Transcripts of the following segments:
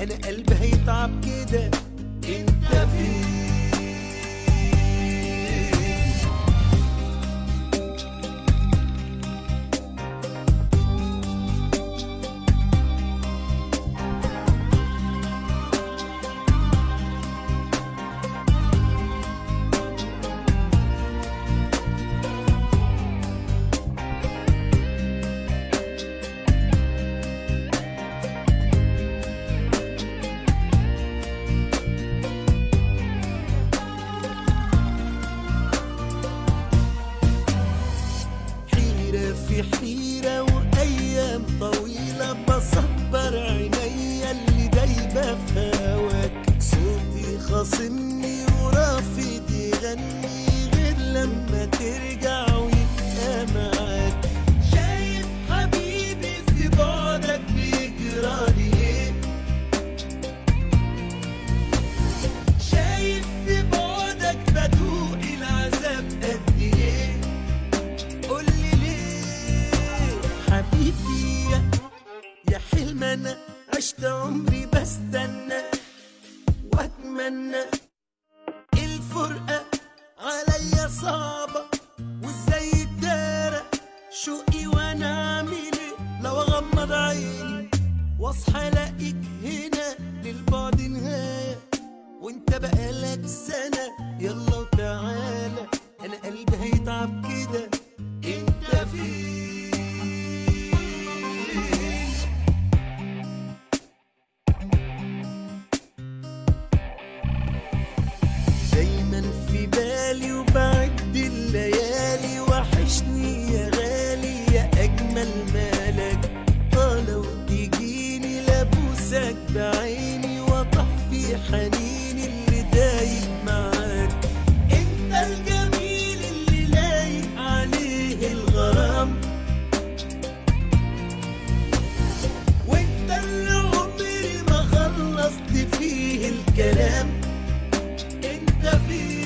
انا قلبي هيتعب كده. انت فين؟ في حيرة وأيام طويلة بصبر عينيا اللي دايبة في هواك. صوتي خاصمني ورافض يغني غير لما ترجع ويبقى معاك. شايف حبيبي في بعدك بيجرالي ايه؟ شايف في بعدك بدوق العذاب قد ايه؟ قولي حبيبي يا حلم، انا عشت عمري بستنى واتمنى. الفرقة عليا صعبة وازاي اتدارى شوقي وانا اعمل ايه؟ لو اغمض عيني واصحى الاقيك هنا للبعد نهاية وانت بقالك سنة. يلا وتعالى انا قلبي هيتعب كده. انت فين؟ دايما في بالي وبعد الليالي، وحشني يا غالي يا اجمل مالك. لو تجيني لابوسك بعيني واطفي حنيني اللي دايب معاك. انت الجميل اللي لايق عليه الغرام، وانت اللي عمري ما خلصت فيه الكلام. انت فين؟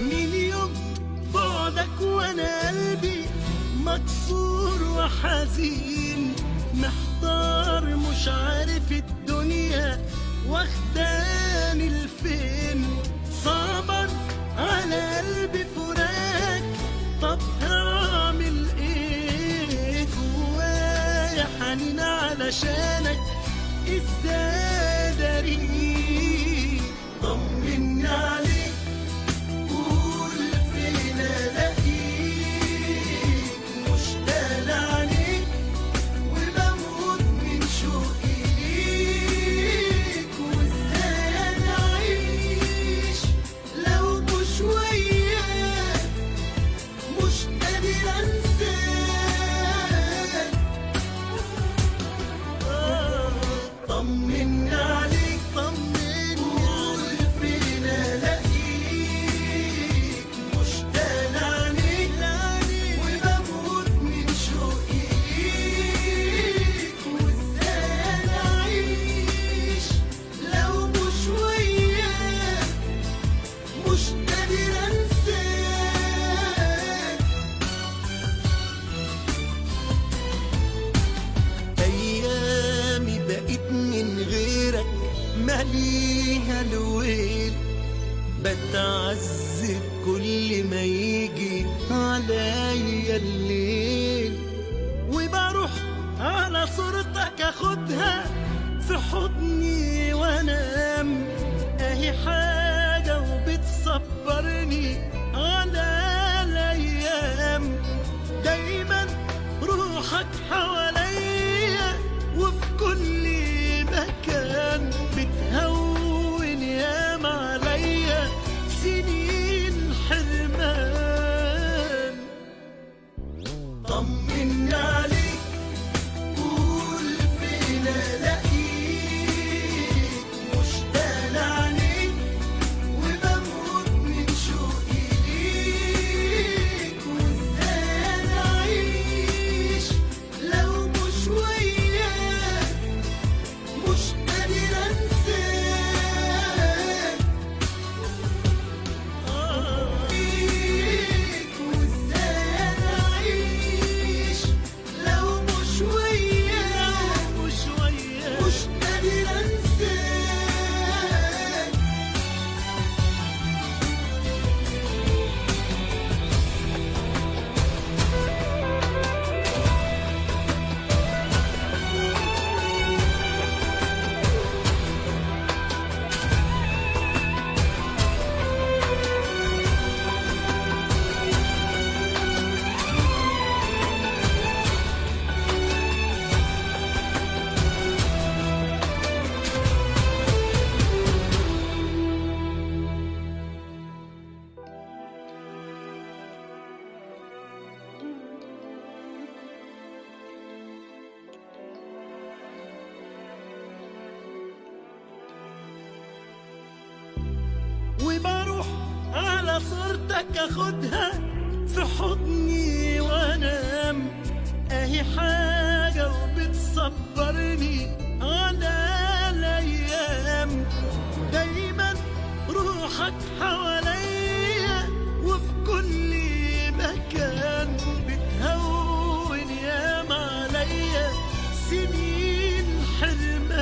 من يوم بعدك وانا قلبي مكسور وحزين، محتار مش عارف الدنيا واخداني لفين. صعبا على قلبي فراق، طب هعمل ايه؟ جوايا حنين علشانك ازاي اداري؟ طمني عليك قول فين الاقيك، مشتاق عليك وبموت من شوقي ليك. وازاي انا اعيش لو مش وياك؟ مش قادر انساك. طمني عليك قول فين الاقيك، مشتاق عليك وبموت من شوقي ليك. وازاي انا اعيش لو مش وياك؟ مش قادر انساك. ايامي بقيت من غيرك ماليها الويل، بتعذب كل ما يجي عليا الليل. وبروح على صورتك اخدها في حضني وانام، اهي حاجة وبتصبرني على الايام. طمني عليك قول فين الاقيك مشتاق لعينيك وبموت من شوقي ليك وازاي انا اعيش لو مش وياك مش قادر انساك وازاي انا اعيش لو مش وياك مش قادر انساك وبروح على صورتك اخدها في حضني وانام اهي حاجة وبتصبرني على الايام دايما روحك حواليا وفي كل مكان بتهون ياما عليا سنين حرمان.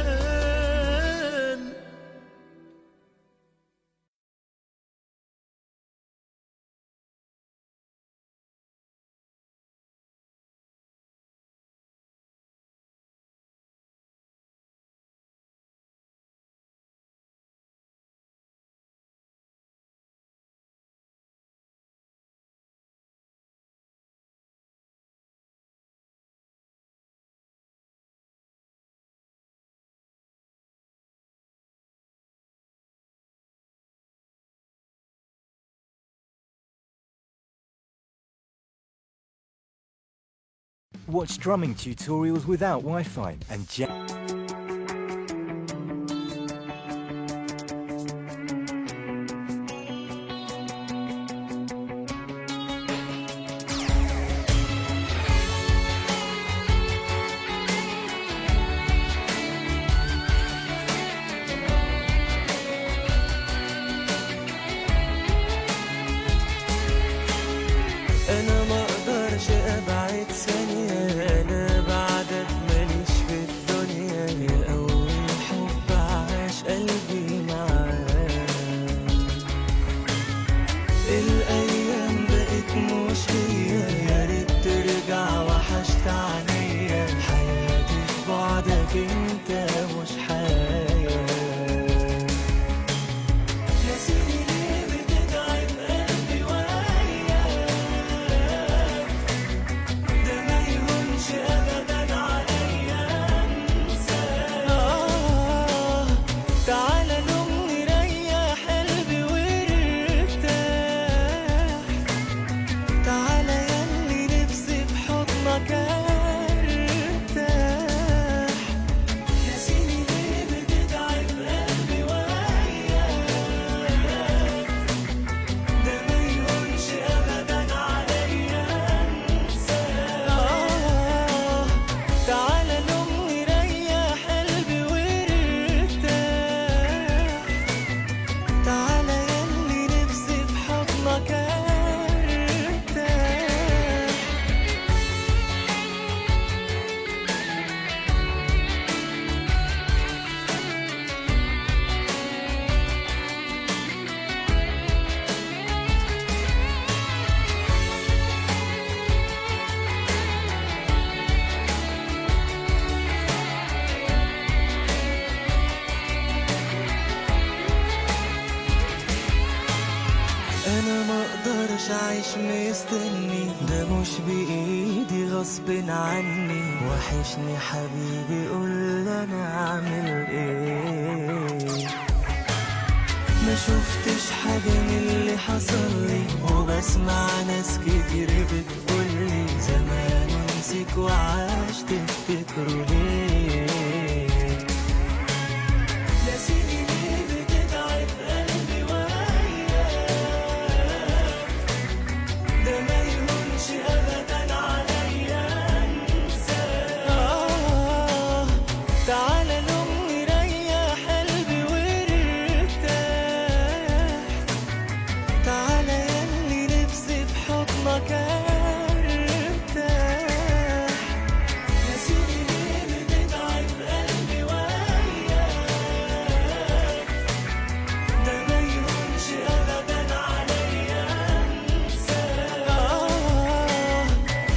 Watch drumming tutorials without Wi-Fi and انا ما اقدرش ابعد ثانية انا بعدك ماليش في الدنيا يا اول حب عاش قلبي معاك الايام بقت مش هي يا ريت ترجع وحشت عليا حياتي في بعدك انت مش حياة نسيني ليه بتتعب قلبي وياك ده ما يهونش ابدا عليا انساك تعالى نقوم نريح قلبي وارتاح تعالى ياللي نفسي في حضنك ارتاح نسيني ليه بتتعب قلبي وياك ده ما يهونش ابدا عليا انساك تعالى نقوم نريح قلبي وارتاح تعالى ياللي نفسي في حضنك ارتاح انا ما اقدرش اعيش مستني ده مش بايدي غصب عني وحشني حبيبي قول انا اعمل ايه ما شفتش حاجة من اللي حصل لي وبسمع ناس كتير بتقولي زمان حضنك ارتاح. نسيني ليه بتتعب قلبي وياك، ده ما يهونش ابدا عليا انساك.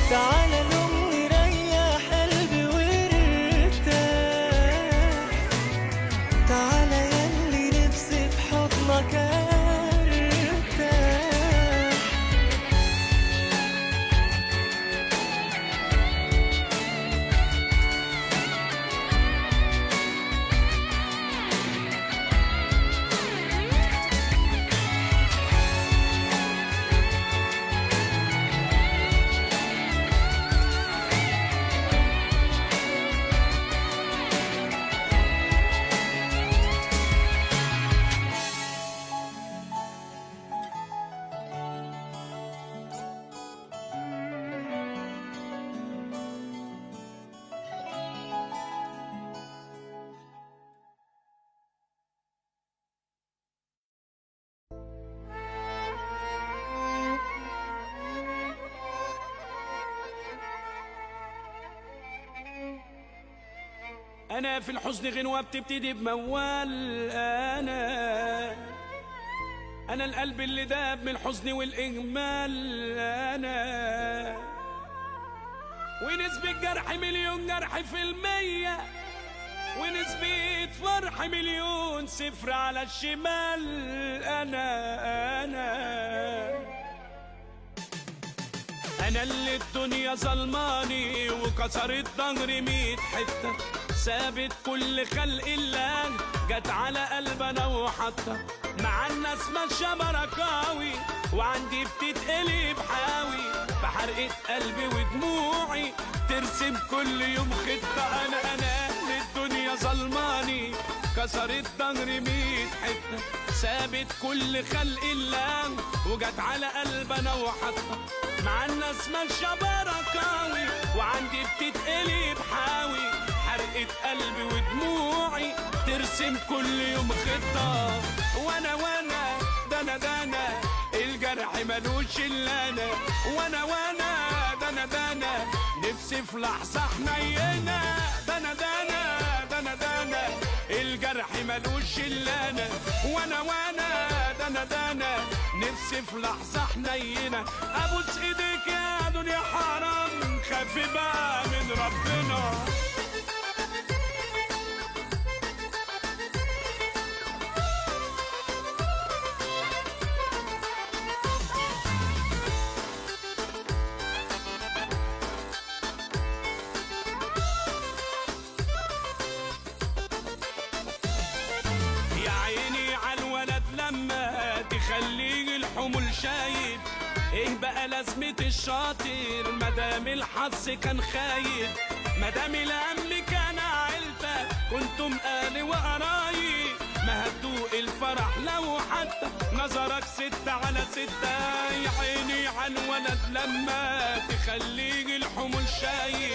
تعالى لأمي ريح قلبي وارتاح، تعالى ياللي نفسي في حضنك ارتاح. أنا في الحزن غنوة بتبتدي بموال. أنا القلب اللي داب من الحزن والإهمال. أنا ونسبة جرح مليون جرح في المية، ونسبة فرح مليون صفر على الشمال. أنا اللي الدنيا ظلماني وكسرت ظهري 100 حتة، سابت كل خلق الله جت على قلبنا وحطة. مع الناس ماشية بركاوي وعندي بتتقلب حاوي، فحرقة قلبي ودموعي ترسم كل يوم خطة. أنا اللي الدنيا ظلماني كسرت ظهري 100 حتة، سابت كل خلق الله وجت على قلبنا وحطة. مع الناس ماشية بركاوي وعندي بتتقلب حاوي، حرقة قلبي ودموعي ترسم كل يوم خطة. وانا دانا الجرح ملوش الا انا. وانا دانا نفسي في لحظة حنينة. دانا الجرح ملوش الا انا. وانا دانا نفسي في لحظة حنينة. ابوس ايديك يا دنيا حرام، خافي بقى من ربنا. خليه الحمل شايب، ايه بقى لازمة الشاطر مدام الحظ كان خايب. مدام الامن كان عيلتك كنتم اهل وقرايب، ما هتدوق الفرح لو حتى نظرك 6 على 6. يا عيني عالولد لما تخليه الحمل شايب.